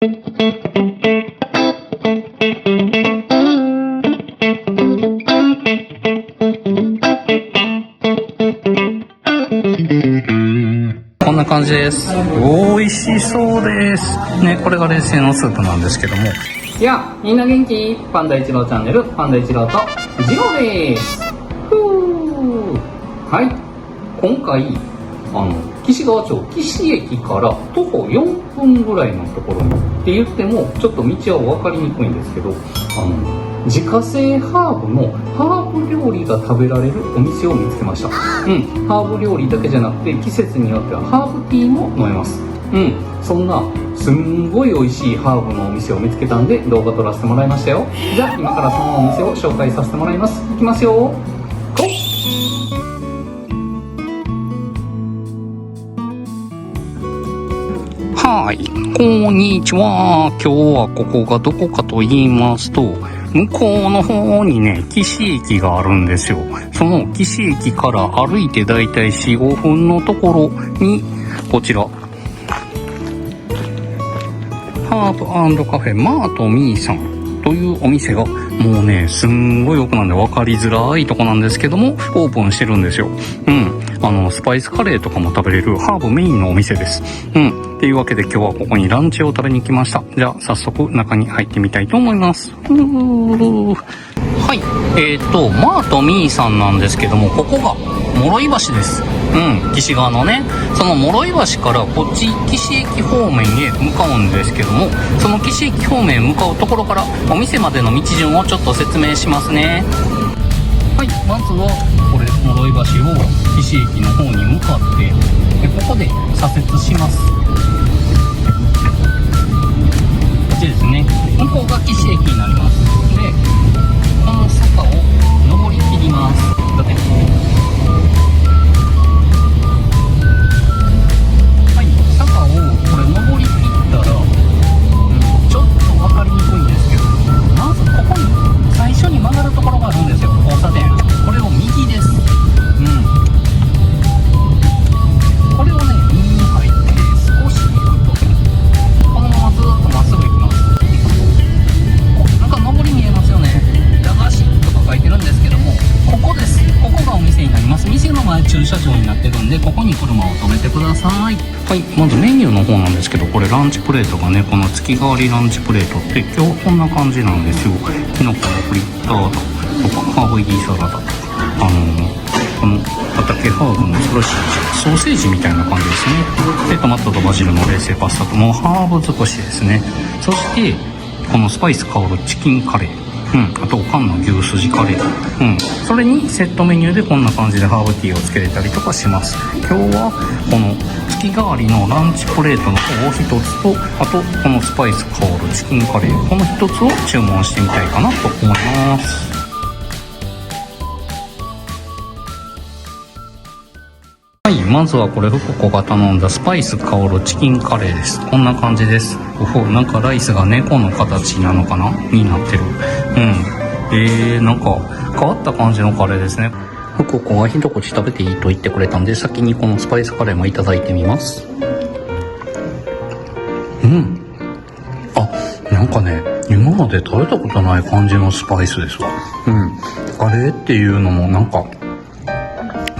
こんな感じです。美味しそうですね。これが冷製のスープなんですけども、いやみんな元気？パンダ一郎チャンネル、パンダ一郎とジローです。はい、今回岸川町岸駅から徒歩4分ぐらいのところにって言ってもちょっと道は分かりにくいんですけど、自家製ハーブのハーブ料理が食べられるお店を見つけました。ハーブ料理だけじゃなくて季節によってはハーブティーも飲めます。そんなすんごい美味しいハーブのお店を見つけたんで動画撮らせてもらいましたよ。じゃあ今からそのお店を紹介させてもらいます。いきますよ。はい、こんにちは。今日はここがどこかと言いますと、向こうの方にね、岸駅があるんですよ。その岸駅から歩いてだいたい 4,5 分のところに、こちら、ハーブ&カフェマートミーさんというお店が、もうね、すんごい奥なんで分かりづらいとこなんですけども、オープンしてるんですよ。スパイスカレーとかも食べれるハーブメインのお店です。っていうわけで今日はここにランチを食べに来ました。じゃあ早速中に入ってみたいと思います。はい、マートミーさんなんですけども、ここが諸井橋です。岸側のね、その諸井橋からこっち岸駅方面へ向かうんですけども、その岸駅方面へ向かうところからお店までの道順をちょっと説明しますね。はい、まずはこれ諸井橋を岸駅の方に向かってここで左折します。こっちですね。向こうが岸駅になります。で、この坂を登り切ります。だってはい、坂をこれ登り切ったら、ちょっと分かりにくいんですけど、まずここに最初に曲がるところがあるんですよ。交差点。これを右です。これをね、右に入って少し行くと、このままずっとまっすぐ行きます。なんか上り見えますよね。駄菓子とか書いてるんですけども、ここです。ここがお店になります。店の前駐車場になってるんで、ここに車を止めてください。はい、まずメニューの方なんですけど、これランチプレートがね、この月替わりランチプレートって今日こんな感じなんですよ。キノコのフリッターだとか、ハーブ入りサラダとか、この畑ハーブのスラッシュ、ソーセージみたいな感じですね。で、トマトとバジルの冷製パスタともうハーブ尽くしですね。そしてこのスパイス香るチキンカレー、あと缶の牛すじカレー、それにセットメニューでこんな感じでハーブティーをつけれたりとかします。今日はこの月替わりのランチプレートの方を一つと、あとこのスパイス香るチキンカレー、この一つを注文してみたいかなと思います。はい、まずはこれフココが頼んだスパイス香るチキンカレーです。こんな感じです。なんかライスが猫の形なのかなになってる。なんか変わった感じのカレーですね。フココが一口食べていいと言ってくれたんで、先にこのスパイスカレーもいただいてみます。なんかね、今まで食べたことない感じのスパイスですわ。カレーっていうのもなんか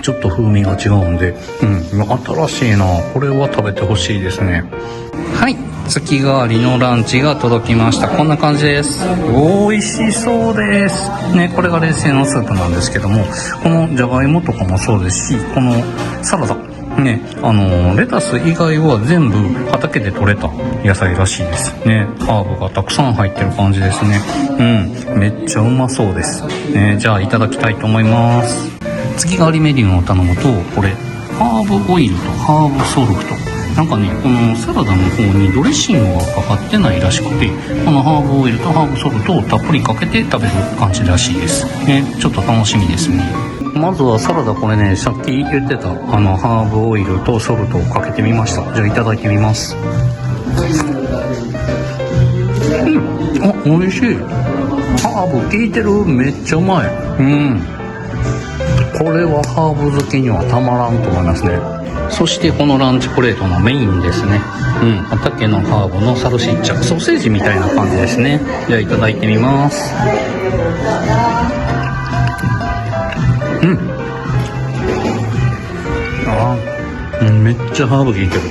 ちょっと風味が違うんで、新しいな。これは食べてほしいですね。はい、月替わりのランチが届きました。こんな感じです。美味しそうですね。これが冷製のスープなんですけども、このじゃがいもとかもそうですし、このサラダね、レタス以外は全部畑で採れた野菜らしいですね。ハーブがたくさん入ってる感じですね。めっちゃうまそうですね。じゃあいただきたいと思います。月替わりメニューを頼むと、これハーブオイルとハーブソルフと、なんかね、このサラダの方にドレッシングがかかってないらしくて、このハーブオイルとハーブソルトをたっぷりかけて食べる感じらしいですね。ちょっと楽しみですね。まずはサラダ、これね、さっき言ってたハーブオイルとソルトをかけてみました。じゃあいただいてみます。美味しい。ハーブ効いてる。めっちゃうまい。これはハーブ好きにはたまらんと思いますね。そしてこのランチプレートのメインですね。畑のハーブのサルシッチャ、ソーセージみたいな感じですね。じゃあいただいてみます。めっちゃハーブ効いてる。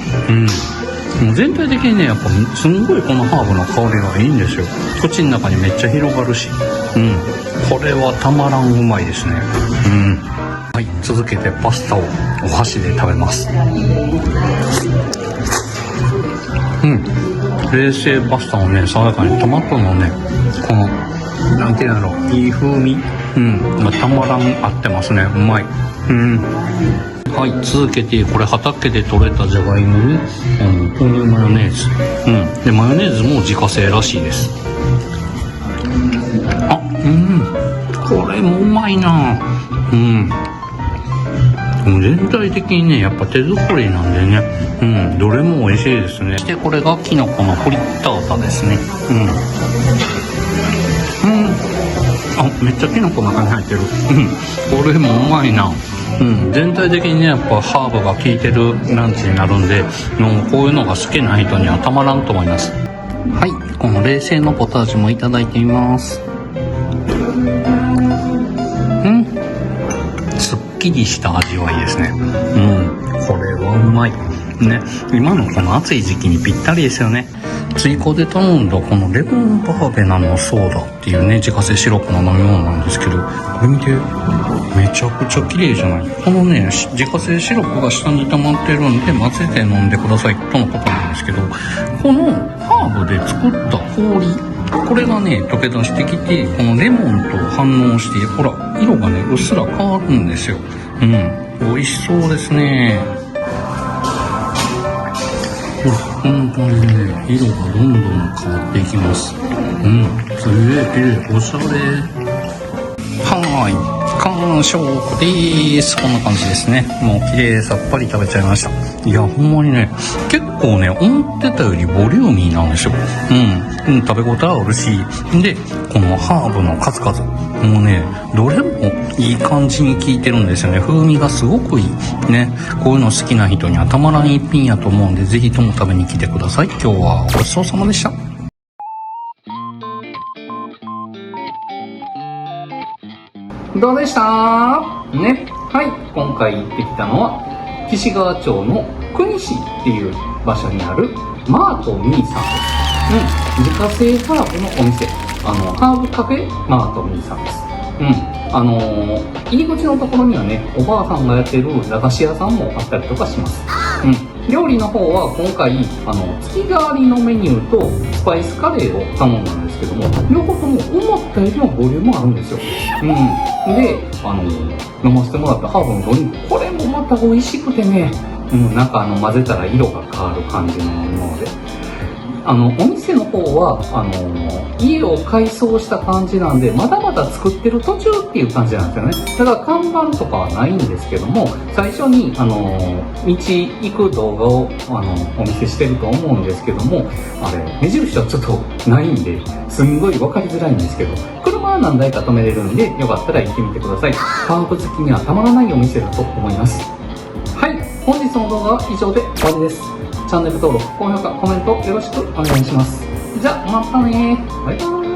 もう全体的にね、やっぱすんごいこのハーブの香りがいいんですよ。口の中にめっちゃ広がるし、これはたまらんうまいですね。はい、続けてパスタをお箸で食べます。冷製パスタのね、爽やかにトマトのね、このなんていうんだろう、いい風味、がたまらん合ってますね。うまい。はい、続けて、これ畑で採れたじゃがいもに、豆乳マヨネーズ。で、マヨネーズも自家製らしいです。これもうまいな。全体的にね、やっぱ手作りなんでね、どれも美味しいですね。そしてこれがキノコのフリッタータですね。めっちゃキノコの中に入ってる。これもうまいな。全体的にね、やっぱハーブが効いてるランチになるんで、こういうのが好きな人にはたまらんと思います。はい、この冷製のポタージュもいただいてみます。すっきりした味わいですね。これはうまい。ね、今のこの暑い時期にぴったりですよね。追加で頼んだこのレモンバーベナのソーダっていうね、自家製シロップの飲み物なんですけど、これ見て、めちゃくちゃ綺麗じゃない。このね、自家製シロップが下に溜まってるんで、混ぜて飲んでくださいとのことなんですけど、このハーブで作った氷、これがね、溶け出してきて、このレモンと反応して、ほら、色がね、うっすら変わるんですよ。美味しそうですね。ほら、こんな感じでね、色がどんどん変わっていきます。すげえ綺麗、おしゃれ。完食でーす。こんな感じですね。もう綺麗さっぱり食べちゃいました。いや、ほんまにね、結構ね、思ってたよりボリューミーなんですよ。食べ応えあるし、で、このハーブの数々、もうね、どれもいい感じに効いてるんですよね。風味がすごくいい。ね、こういうの好きな人にはたまらん一品やと思うんで、ぜひとも食べに来てください。今日はごちそうさまでした。どうでしたね。はい、今回行ってきたのは岸川町の国市っていう場所にあるマートミーさんです。自家製ハーブのお店、ハーブカフェマートミーさんです。入り口のところにはね、おばあさんがやってる駄菓子屋さんもあったりとかします。料理の方は今回月替わりのメニューとスパイスカレーを頼んだんですけども、両方とも思ったよりもボリュームあるんですよ。で、飲ませてもらったハーブのドリンク、これもまた美味しくてね、なんか混ぜたら色が変わる感じのもので、お店の方は家を改装した感じなんで、まだまだ作ってる途中っていう感じなんですよね。だから看板とかはないんですけども、最初に道行く動画をお見せしてると思うんですけども、あれ目印はちょっとないんで、すんごい分かりづらいんですけど、車は何台か止めれるんで、よかったら行ってみてください。ハーブ好きにはたまらないお店だと思います。はい、本日の動画は以上で終わりです。チャンネル登録、高評価、コメントよろしくお願いします。じゃあまたね。バイバーイ。